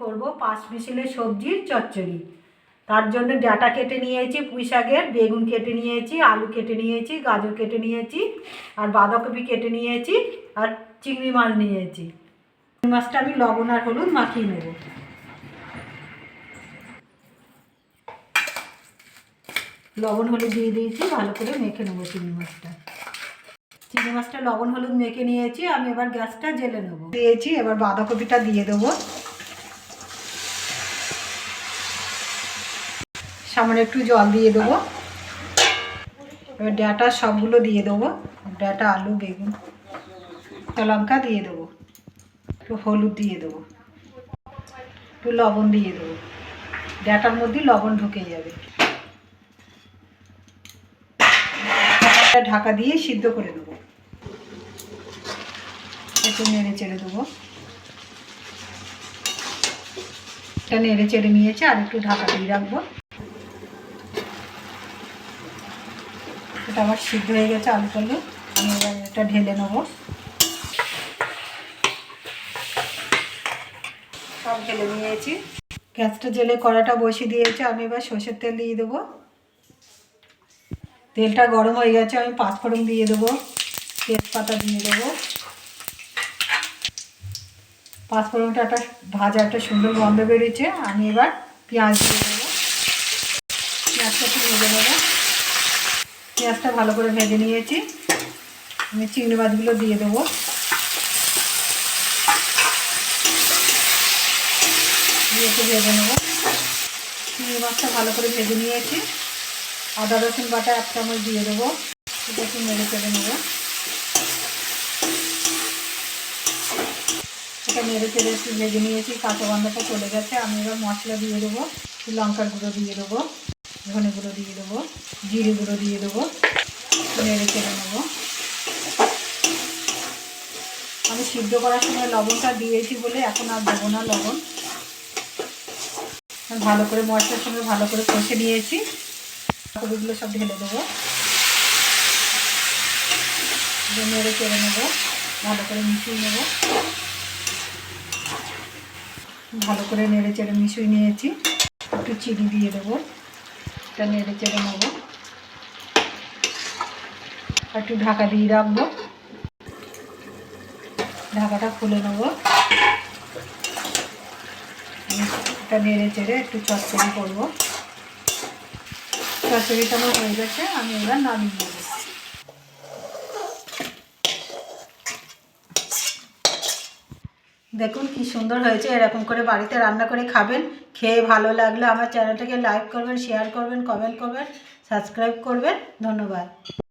করব 5 মিশালি সবজির চচ্চড়ি। তার জন্য ডাঁটা কেটে নিয়েছি, পুঁই শাকের, বেগুন কেটে নিয়েছি, আলু কেটে নিয়েছি, গাজর কেটে নিয়েছি, আর বাঁধাকপি কেটে নিয়েছি, আর চিংড়ি মাছ নিয়েছি। চিংড়ি মাছটা আমি লবণ আর হলুদ মাখিয়ে নেব। লবণ হলুদ দিয়ে দিয়েছি, ভালো করে মেখে নেবো চিংড়ি মাছটা। চিংড়ি মাছটা লবণ হলুদ মেখে নিয়েছি, আমি এবার গ্যাসটা জ্বেলে নেবো। দিয়েছি, এবার বাঁধাকপিটা দিয়ে দেবো। সামান্য একটু জল দিয়ে দেবো। এবার ডাঁটা সবগুলো দিয়ে দেবো, ডাঁটা, আলু, বেগুন, লঙ্কা দিয়ে দেবো, একটু হলুদ দিয়ে দেবো, একটু লবণ দিয়ে দেবো। ডাঁটার মধ্যে লবণ ঢুকে যাবে। ঢাকা দিয়ে সিদ্ধ করে দেবো। একটু নেড়ে চেড়ে দেবো। এটা নেড়ে চেড়ে নিয়েছে, আর একটু ঢাকা দিয়ে রাখবো। এটা আমার সিদ্ধ হয়ে গেছে আলু টালু। আমি এবার এটা ঢেলে নেবো। সব ঢেলে নিয়েছি। গ্যাসটা জ্বেলে কড়াটা বসিয়ে দিয়েছি, আমি এবার সর্ষের তেল দিয়ে দেবো। তেলটা গরম হয়ে গেছে, আমি পাঁচফোড়ন দিয়ে দেবো, তেজপাতা দিয়ে দেবো। পাঁচফোড়নটা একটা ভাজা, একটা সুন্দর গন্ধ বেরিয়েছে। আমি এবার পেঁয়াজ দিয়ে দেবো। পেঁয়াজটা একটু ভেজে নেবো। পেঁয়াজটা ভালো করে ভেজে নিয়েছি। আমি চিংড়ি মাছগুলো দিয়ে দেবো। দিয়ে একটু ভেজে নেবো। চিংড়ি মাছটা ভালো করে ভেজে নিয়েছি। আদা রসুন বাটা 1 চামচ দিয়ে দেবো। এটা একটু নেড়ে চেড়ে নেবো। এটা নেড়ে চেড়ে একটু ভেজে নিয়েছি, কাঁচা গন্ধটা চলে গেছে। আমি এবার মশলা দিয়ে দেবো। লঙ্কার গুঁড়ো দিয়ে দেবো, ধনে গুঁড়ো দিয়ে দেবো, জিরে গুঁড়ো দিয়ে দেবো। নেড়ে চেড়ে নেবো। আমি সিদ্ধ করার সময় লবণটা দিয়েছি বলে এখন আর দেবো না লবণ। ভালো করে মশলার সঙ্গে ভালো করে কষে নিয়েছি। বাকিগুলো সব ঢেলে দেবো। নেড়ে চেড়ে নেবো, ভালো করে মিশিয়ে নেবো। ভালো করে নেড়ে চেড়ে মিশিয়ে নিয়েছি। একটু চিনি দিয়ে দেবো। এটা নেড়ে চেড়ে নেবো। একটু ঢাকা দিয়ে রাখবো। ঢাকাটা খুলে নেবো। এটা নেড়ে চেড়ে একটু চচ্চড়ি করবো। চচ্চড়িটা আমার হয়ে গেছে, আমি এবার নামিয়ে নেবো। দেখুন কি সুন্দর হয়েছে। এরকম করে বাড়িতে রান্না করে খাবেন। খেয়ে ভালো লাগলে আমার চ্যানেলটাকে লাইক করবেন, শেয়ার করবেন, কমেন্ট করবেন, সাবস্ক্রাইব করবেন। ধন্যবাদ।